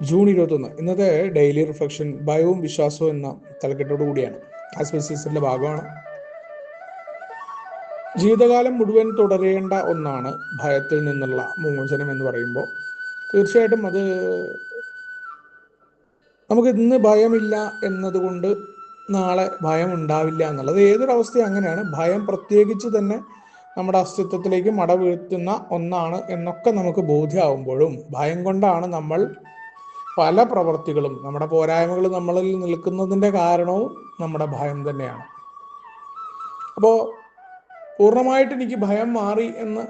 June 21 ഇന്നത്തെ daily reflection ഭയവും വിശ്വാസവും എന്ന തലക്കെട്ടോടു കൂടിയാണ്. ആസ്പെസിന്റെ ഭാഗമാണ്. ജീവിതകാലം മുഴുവൻ തുടരേണ്ട ഒന്നാണ് ഭയത്തിൽ നിന്നുള്ള മോചനം എന്ന് പറയുമ്പോൾ തീർച്ചയായിട്ടും അത് നമുക്ക് ഇന്ന് ഭയമില്ല എന്നതുകൊണ്ട് നാളെ ഭയം ഉണ്ടാവില്ല എന്നുള്ളത് ഏതൊരവസ്ഥയും അങ്ങനെയാണ്. ഭയം പ്രത്യേകിച്ച് തന്നെ നമ്മുടെ അസ്തിത്വത്തിലേക്ക് മടവീഴ്ത്തുന്ന ഒന്നാണ് എന്നൊക്കെ നമുക്ക് ബോധ്യമാവുമ്പോഴും ഭയം കൊണ്ടാണ് നമ്മൾ പല പ്രവർത്തികളും, നമ്മുടെ പോരായ്മകൾ നമ്മളിൽ നിൽക്കുന്നതിൻ്റെ കാരണവും നമ്മുടെ ഭയം തന്നെയാണ്. അപ്പോൾ പൂർണ്ണമായിട്ട് എനിക്ക് ഭയം മാറി എന്ന്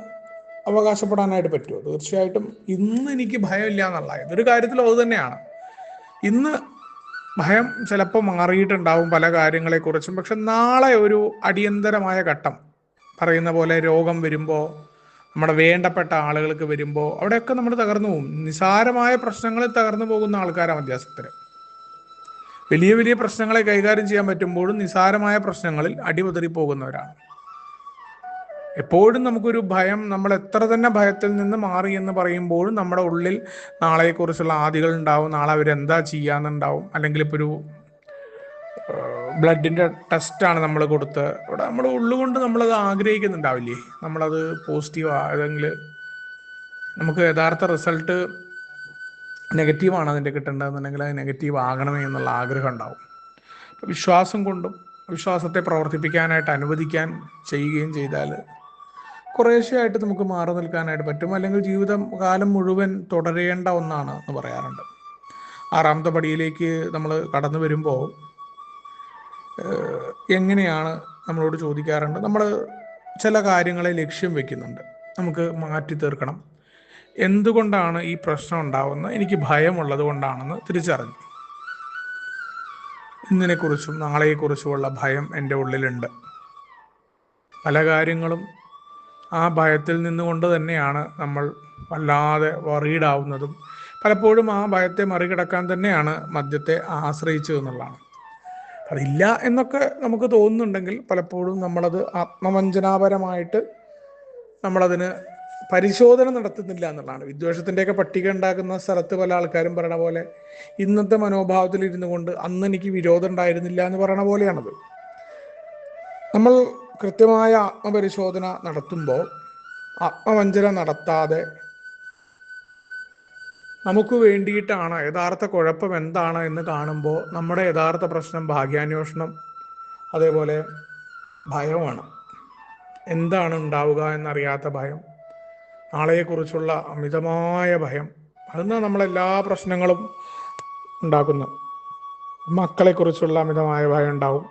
അവകാശപ്പെടാനായിട്ട് പറ്റുമോ? തീർച്ചയായിട്ടും ഇന്ന് എനിക്ക് ഭയമില്ല എന്നുള്ള ഇതൊരു കാര്യത്തിലും അത് തന്നെയാണ്. ഇന്ന് ഭയം ചിലപ്പോൾ മാറിയിട്ടുണ്ടാവും പല കാര്യങ്ങളെക്കുറിച്ചും. പക്ഷെ നാളെ ഒരു അടിയന്തരമായ ഘട്ടം, പറയുന്ന പോലെ രോഗം വരുമ്പോൾ, നമ്മുടെ വേണ്ടപ്പെട്ട ആളുകൾക്ക് വരുമ്പോൾ അവിടെയൊക്കെ നമ്മൾ തകർന്നു പോകും. നിസാരമായ പ്രശ്നങ്ങളിൽ തകർന്നു പോകുന്ന ആൾക്കാരാണ് മധ്യസ്ഥര്. വലിയ വലിയ പ്രശ്നങ്ങളെ കൈകാര്യം ചെയ്യാൻ പറ്റുമ്പോഴും നിസാരമായ പ്രശ്നങ്ങളിൽ അടിപതറി പോകുന്നവരാണ്. എപ്പോഴും നമുക്കൊരു ഭയം, നമ്മൾ എത്ര തന്നെ ഭയത്തിൽ നിന്ന് മാറി എന്ന് പറയുമ്പോഴും നമ്മുടെ ഉള്ളിൽ നാളെക്കുറിച്ചുള്ള ആദികൾ ഉണ്ടാവും. നാളെ അവരെന്താ ചെയ്യാന്നുണ്ടാവും. അല്ലെങ്കിൽ ഇപ്പോൾ ഒരു ബ്ലഡിൻ്റെ ടെസ്റ്റാണ് നമ്മൾ കൊടുത്ത്, ഇവിടെ നമ്മൾ ഉള്ളുകൊണ്ട് നമ്മളത് ആഗ്രഹിക്കുന്നുണ്ടാവില്ലേ, നമ്മളത് പോസിറ്റീവ് ആയതെങ്കിൽ നമുക്ക് യഥാർത്ഥ റിസൾട്ട് നെഗറ്റീവാണ് അതിൻ്റെ കിട്ടേണ്ടതെന്നുണ്ടെങ്കിൽ അത് നെഗറ്റീവ് ആകണമേ എന്നുള്ള ആഗ്രഹം ഉണ്ടാവും. വിശ്വാസം കൊണ്ടും വിശ്വാസത്തെ പ്രവർത്തിപ്പിക്കാനായിട്ട് അനുവദിക്കാൻ ചെയ്യുകയും ചെയ്താൽ കുറേശ്ശെയായിട്ട് നമുക്ക് മാറി നിൽക്കാനായിട്ട് പറ്റും. അല്ലെങ്കിൽ ജീവിതം കാലം മുഴുവൻ തുടരേണ്ട ഒന്നാണ് എന്ന് പറയാറുണ്ട്. 6ാമത്തെ പടിയിലേക്ക് നമ്മൾ കടന്നു വരുമ്പോൾ എങ്ങനെയാണ് നമ്മളോട് ചോദിക്കാറുണ്ട്, നമ്മൾ ചില കാര്യങ്ങളെ ലക്ഷ്യം വെക്കുന്നുണ്ട്, നമുക്ക് മാറ്റി തീർക്കണം. എന്തുകൊണ്ടാണ് ഈ പ്രശ്നം ഉണ്ടാവുന്നത്? എനിക്ക് ഭയമുള്ളത് കൊണ്ടാണെന്ന് തിരിച്ചറിഞ്ഞു. ഇന്നിനെക്കുറിച്ചും നാളെക്കുറിച്ചുമുള്ള ഭയം എൻ്റെ ഉള്ളിലുണ്ട്. പല കാര്യങ്ങളും ആ ഭയത്തിൽ നിന്നുകൊണ്ട് തന്നെയാണ് നമ്മൾ വല്ലാതെ വറീഡാവുന്നതും. പലപ്പോഴും ആ ഭയത്തെ മറികടക്കാൻ തന്നെയാണ് മദ്യത്തെ ആശ്രയിച്ചു എന്നുള്ളതാണ്. അതില്ല എന്നൊക്കെ നമുക്ക് തോന്നുന്നുണ്ടെങ്കിൽ പലപ്പോഴും നമ്മളത് ആത്മവഞ്ചനാപരമായിട്ട് നമ്മളതിന് പരിശോധന നടത്തുന്നില്ല എന്നുള്ളതാണ്. വിദ്വേഷത്തിൻ്റെയൊക്കെ പട്ടിക ഉണ്ടാക്കുന്ന സ്ഥലത്ത് പല ആൾക്കാരും പറയണ പോലെ ഇന്നത്തെ മനോഭാവത്തിൽ ഇരുന്നു കൊണ്ട് അന്ന് എനിക്ക് വിരോധം ഉണ്ടായിരുന്നില്ല എന്ന് പറയണ പോലെയാണത്. നമ്മൾ കൃത്യമായ ആത്മപരിശോധന നടത്തുമ്പോൾ, ആത്മവഞ്ചന നടത്താതെ നമുക്ക് വേണ്ടിയിട്ടാണ് യഥാർത്ഥ കുഴപ്പം എന്താണ് എന്ന് കാണുമ്പോൾ നമ്മുടെ യഥാർത്ഥ പ്രശ്നം ഭാഗ്യാന്വേഷണം, അതേപോലെ ഭയമാണ്. എന്താണ് ഉണ്ടാവുക എന്നറിയാത്ത ഭയം, നാളെക്കുറിച്ചുള്ള അമിതമായ ഭയം, അതെന്നാണ് നമ്മളെല്ലാ പ്രശ്നങ്ങളും ഉണ്ടാക്കുന്നത്. മക്കളെക്കുറിച്ചുള്ള അമിതമായ ഭയം ഉണ്ടാവും.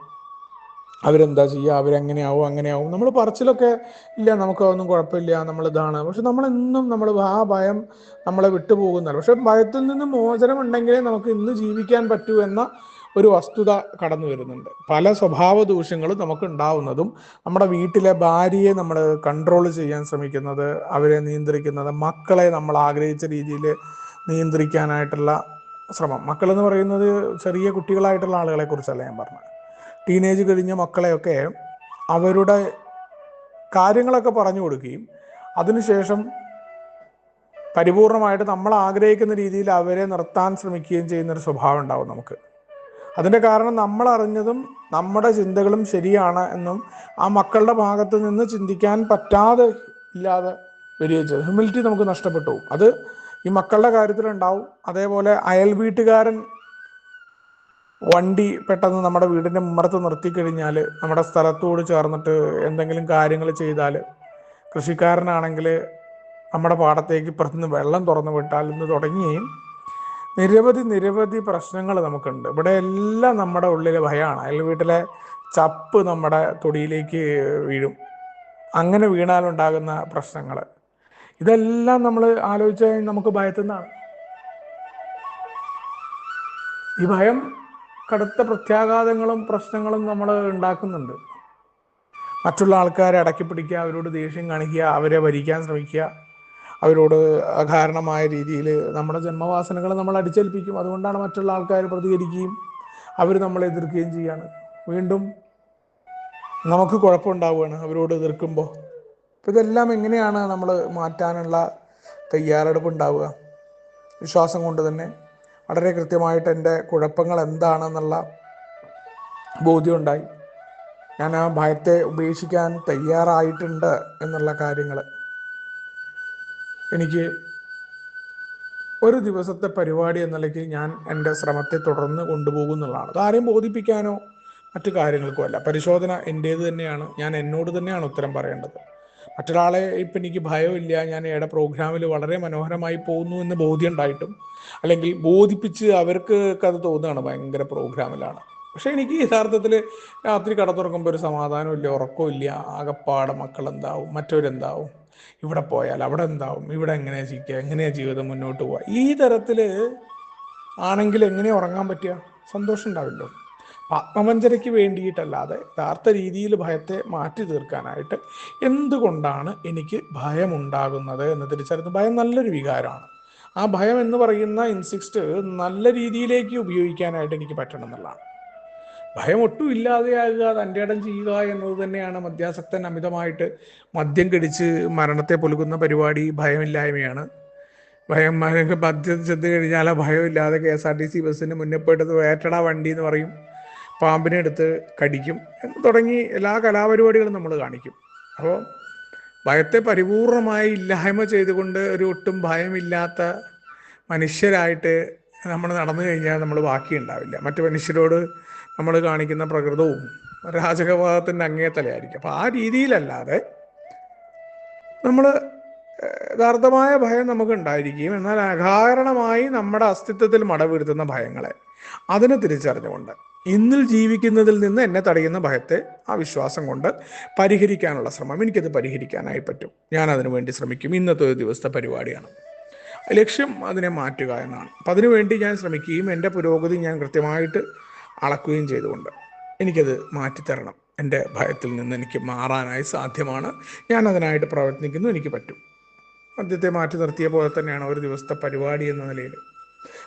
അവരെന്താ ചെയ്യുക, അവരെങ്ങനെയാവും, അങ്ങനെയാവും. നമ്മൾ പറച്ചിലൊക്കെ ഇല്ല, നമുക്കതൊന്നും കുഴപ്പമില്ല, നമ്മളിതാണ്. പക്ഷെ നമ്മളെന്നും ആ ഭയം നമ്മളെ വിട്ടുപോകുന്നതാണ്. പക്ഷെ ഭയത്തിൽ നിന്ന് മോചനം ഉണ്ടെങ്കിലേ നമുക്ക് ഇന്ന് ജീവിക്കാൻ പറ്റൂ എന്ന ഒരു വസ്തുത കടന്നു വരുന്നുണ്ട്. പല സ്വഭാവ ദൂഷ്യങ്ങളും നമുക്ക് ഉണ്ടാവുന്നതും നമ്മുടെ വീട്ടിലെ ഭാര്യയെ നമ്മൾ കൺട്രോൾ ചെയ്യാൻ ശ്രമിക്കുന്നത്, അവരെ നിയന്ത്രിക്കുന്നത്, മക്കളെ നമ്മൾ ആഗ്രഹിച്ച രീതിയിൽ നിയന്ത്രിക്കാനായിട്ടുള്ള ശ്രമം. മക്കളെന്ന് പറയുന്നത് ചെറിയ കുട്ടികളായിട്ടുള്ള ആളുകളെ കുറിച്ചല്ല ഞാൻ പറഞ്ഞത്. ടീനേജ് കഴിഞ്ഞ മക്കളെയൊക്കെ അവരുടെ കാര്യങ്ങളൊക്കെ പറഞ്ഞു കൊടുക്കുകയും അതിനുശേഷം പരിപൂർണമായിട്ട് നമ്മൾ ആഗ്രഹിക്കുന്ന രീതിയിൽ അവരെ നിർത്താൻ ശ്രമിക്കുകയും ചെയ്യുന്നൊരു സ്വഭാവം ഉണ്ടാവും നമുക്ക്. അതിൻ്റെ കാരണം നമ്മൾ അറിഞ്ഞതും നമ്മുടെ ചിന്തകളും ശരിയാണ് എന്നും ആ മക്കളുടെ ഭാഗത്ത് നിന്ന് ചിന്തിക്കാൻ പറ്റാതെ ഇല്ലാതെ വരികയും ചെയ്തു. ഹ്യൂമിലിറ്റി നമുക്ക് നഷ്ടപ്പെട്ടു. അത് ഈ മക്കളുടെ കാര്യത്തിലുണ്ടാവും. അതേപോലെ അയൽ വീട്ടുകാരൻ വണ്ടി പെട്ടെന്ന് നമ്മുടെ വീടിൻ്റെ മുമ്പത്ത് നിർത്തിക്കഴിഞ്ഞാൽ, നമ്മുടെ സ്ഥലത്തോട് ചേർന്നിട്ട് എന്തെങ്കിലും കാര്യങ്ങൾ ചെയ്താൽ, കൃഷിക്കാരനാണെങ്കിൽ നമ്മുടെ പാടത്തേക്ക് ഇപ്പുറത്തുനിന്ന് വെള്ളം തുറന്നു വിട്ടാൽ എന്ന് തുടങ്ങി നിരവധി പ്രശ്നങ്ങൾ നമുക്കുണ്ട്. ഇവിടെ എല്ലാം നമ്മുടെ ഉള്ളിൽ ഭയമാണ്. അയൽ വീട്ടിലെ ചപ്പ് നമ്മുടെ തൊടിയിലേക്ക് വീഴും. അങ്ങനെ വീണാലുണ്ടാകുന്ന പ്രശ്നങ്ങൾ, ഇതെല്ലാം നമ്മൾ ആലോചിച്ച് കഴിഞ്ഞാൽ നമുക്ക് ഭയത്തിൽ നിന്നാണ്. ഈ ഭയം കടുത്ത പ്രത്യാഘാതങ്ങളും പ്രശ്നങ്ങളും നമ്മൾ ഉണ്ടാക്കുന്നുണ്ട്. മറ്റുള്ള ആൾക്കാരെ അടക്കി പിടിക്കുക, അവരോട് ദേഷ്യം കാണിക്കുക, അവരെ ഭരിക്കാൻ ശ്രമിക്കുക, അവരോട് അകാരണമായ രീതിയിൽ നമ്മുടെ ജന്മവാസനകൾ നമ്മൾ അടിച്ചേൽപ്പിക്കും. അതുകൊണ്ടാണ് മറ്റുള്ള ആൾക്കാർ പ്രതികരിക്കുകയും അവർ നമ്മളെ എതിർക്കുകയും ചെയ്യാണ്. വീണ്ടും നമുക്ക് കുഴപ്പമുണ്ടാവുകയാണ് അവരോട് എതിർക്കുമ്പോൾ. അപ്പോൾ ഇതെല്ലാം എങ്ങനെയാണ് നമ്മൾ മാറ്റാനുള്ള തയ്യാറെടുപ്പ് ഉണ്ടാവുക? വിശ്വാസം കൊണ്ട് തന്നെ, വളരെ കൃത്യമായിട്ട് എൻ്റെ കുഴപ്പങ്ങൾ എന്താണെന്നുള്ള ബോധ്യമുണ്ടായി. ഞാൻ ആ ഭയത്തെ ഉപേക്ഷിക്കാൻ തയ്യാറായിട്ടുണ്ട് എന്നുള്ള കാര്യങ്ങൾ എനിക്ക് ഒരു ദിവസത്തെ പരിപാടി എന്ന നിലയ്ക്ക് ഞാൻ എൻ്റെ ശ്രമത്തെ തുടർന്ന് കൊണ്ടുപോകുന്നുള്ളതാണ്. അതാരെയും ബോധിപ്പിക്കാനോ മറ്റു കാര്യങ്ങൾക്കോ അല്ല. പരിശോധന എൻ്റേത് തന്നെയാണ്. ഞാൻ എന്നോട് തന്നെയാണ് ഉത്തരം പറയേണ്ടത്. മറ്റൊരാളെ ഇപ്പം എനിക്ക് ഭയമില്ല, ഞാൻ ഏടെ പ്രോഗ്രാമിൽ വളരെ മനോഹരമായി പോകുന്നു എന്ന് ബോധ്യം ഉണ്ടായിട്ടും, അല്ലെങ്കിൽ ബോധിപ്പിച്ച് അവർക്ക് അത് തോന്നുകയാണ് ഭയങ്കര പ്രോഗ്രാമിലാണ്. പക്ഷെ എനിക്ക് യഥാർത്ഥത്തിൽ രാത്രി കടത്തുറക്കുമ്പോൾ ഒരു സമാധാനമില്ല, ഉറക്കമില്ല, ആകപ്പാടെ മക്കളെന്താവും, മറ്റവരെന്താവും, ഇവിടെ പോയാൽ അവിടെ എന്താവും, ഇവിടെ എങ്ങനെയാ ജീവിക്കുക, എങ്ങനെയാ ജീവിതം മുന്നോട്ട് പോവുക, ഈ തരത്തിൽ ആണെങ്കിൽ എങ്ങനെ ഉറങ്ങാൻ പറ്റുക? സന്തോഷം ഉണ്ടാവില്ലോ. ആത്മവഞ്ചനയ്ക്ക് വേണ്ടിയിട്ടല്ലാതെ യഥാർത്ഥ രീതിയിൽ ഭയത്തെ മാറ്റി തീർക്കാനായിട്ട് എന്തുകൊണ്ടാണ് എനിക്ക് ഭയമുണ്ടാകുന്നത് എന്ന് തിരിച്ചറിഞ്ഞു. ഭയം നല്ലൊരു വികാരമാണ്. ആ ഭയം എന്ന് പറയുന്ന ഇൻസിസ്റ്റ് നല്ല രീതിയിലേക്ക് ഉപയോഗിക്കാനായിട്ട് എനിക്ക് പറ്റണം എന്നുള്ളതാണ്. ഭയം ഒട്ടും ഇല്ലാതെയാകുക, തൻ്റെ ഇടം ചെയ്യുക എന്നത് തന്നെയാണ്. മദ്യാസക്തൻ അമിതമായിട്ട് മദ്യം കടിച്ച് മരണത്തെ പൊലുകുന്ന പരിപാടി ഭയമില്ലായ്മയാണ്. മദ്യം ചെന്ന് കഴിഞ്ഞാൽ ആ ഭയമില്ലാതെ KSRTC ബസ്സിന് മുന്നേ പോയിട്ട് വേറ്റടാ വണ്ടി എന്ന് പറയും, പാമ്പിനെ എടുത്ത് കടിക്കും എന്ന് തുടങ്ങി എല്ലാ കലാപരിപാടികളും നമ്മൾ കാണിക്കും. അപ്പോൾ ഭയത്തെ പരിപൂർണമായി ഇല്ലായ്മ ചെയ്തുകൊണ്ട് ഒരു ഒട്ടും ഭയമില്ലാത്ത മനുഷ്യരായിട്ട് നമ്മൾ നടന്നു കഴിഞ്ഞാൽ നമ്മൾ ബാക്കിയുണ്ടാവില്ല. മറ്റു മനുഷ്യരോട് നമ്മൾ കാണിക്കുന്ന പ്രകൃതവും രാജകഭാഗത്തിൻ്റെ അങ്ങേത്തലയായിരിക്കും. അപ്പോൾ ആ രീതിയിലല്ലാതെ നമ്മൾ യഥാർത്ഥമായ ഭയം നമുക്ക് ഉണ്ടായിരിക്കും. എന്നാൽ അകാരണമായി നമ്മുടെ അസ്തിത്വത്തിൽ മടവീഴ്ത്തുന്ന ഭയങ്ങളെ അതിനെ തിരിച്ചറിഞ്ഞുകൊണ്ട് ഇന്നിൽ ജീവിക്കുന്നതിൽ നിന്ന് എന്നെ തടയുന്ന ഭയത്തെ ആ വിശ്വാസം കൊണ്ട് പരിഹരിക്കാനുള്ള ശ്രമം, എനിക്കത് പരിഹരിക്കാനായി പറ്റും, ഞാൻ അതിനു വേണ്ടി ശ്രമിക്കും. ഇന്നത്തെ ഒരു ദിവസത്തെ പരിപാടിയാണ്, ലക്ഷ്യം അതിനെ മാറ്റുക എന്നാണ്. അപ്പം അതിനുവേണ്ടി ഞാൻ ശ്രമിക്കുകയും എൻ്റെ പുരോഗതി ഞാൻ കൃത്യമായിട്ട് അളക്കുകയും ചെയ്തുകൊണ്ട് എനിക്കത് മാറ്റിത്തരണം. എൻ്റെ ഭയത്തിൽ നിന്ന് എനിക്ക് മാറാനായി സാധ്യമാണ്. ഞാൻ അതിനായിട്ട് പ്രവർത്തിക്കുന്നു, എനിക്ക് പറ്റും. മദ്യത്തെ മാറ്റി നിർത്തിയ പോലെ തന്നെയാണ് ഒരു ദിവസത്തെ പരിപാടി എന്ന നിലയിൽ.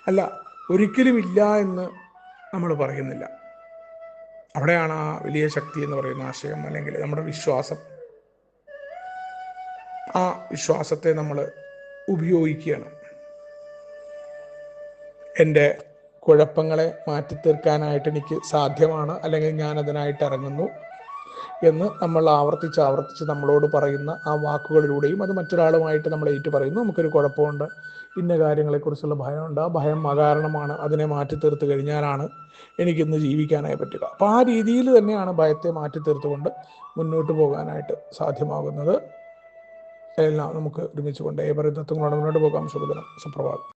അല്ല, ഒരിക്കലും ഇല്ല എന്ന് നമ്മൾ പറയുന്നില്ല. അവിടെയാണ് ആ വലിയ ശക്തി എന്ന് പറയുന്ന ആശയം, അല്ലെങ്കിൽ നമ്മുടെ വിശ്വാസം. ആ വിശ്വാസത്തെ നമ്മൾ ഉപയോഗിക്കുകയാണ്. എൻ്റെ കുഴപ്പങ്ങളെ മാറ്റിത്തീർക്കാനായിട്ട് എനിക്ക് സാധ്യമാണ്, അല്ലെങ്കിൽ ഞാൻ അതിനായിട്ട് ഇറങ്ങുന്നു എന്ന് നമ്മൾ ആവർത്തിച്ച് നമ്മളോട് പറയുന്ന ആ വാക്കുകളിലൂടെയും അത് മറ്റൊരാളുമായിട്ട് നമ്മൾ ഏറ്റു പറയുന്നു. നമുക്കൊരു കുഴപ്പമുണ്ട്, ഇന്ന കാര്യങ്ങളെക്കുറിച്ചുള്ള ഭയമുണ്ട്, ആ ഭയം അകാരണമാണ്, അതിനെ മാറ്റി തീർത്ത് കഴിഞ്ഞാലാണ് എനിക്കിന്ന് ജീവിക്കാനായി പറ്റുക. അപ്പോൾ ആ രീതിയിൽ തന്നെയാണ് ഭയത്തെ മാറ്റി തീർത്തുകൊണ്ട് മുന്നോട്ട് പോകാനായിട്ട് സാധ്യമാകുന്നത്. എല്ലാം നമുക്ക് ഒരുമിച്ചുകൊണ്ട് ഏവരും തത്വങ്ങളോട് മുന്നോട്ട് പോകാം. ശുഭദിനം, സുപ്രഭാതം.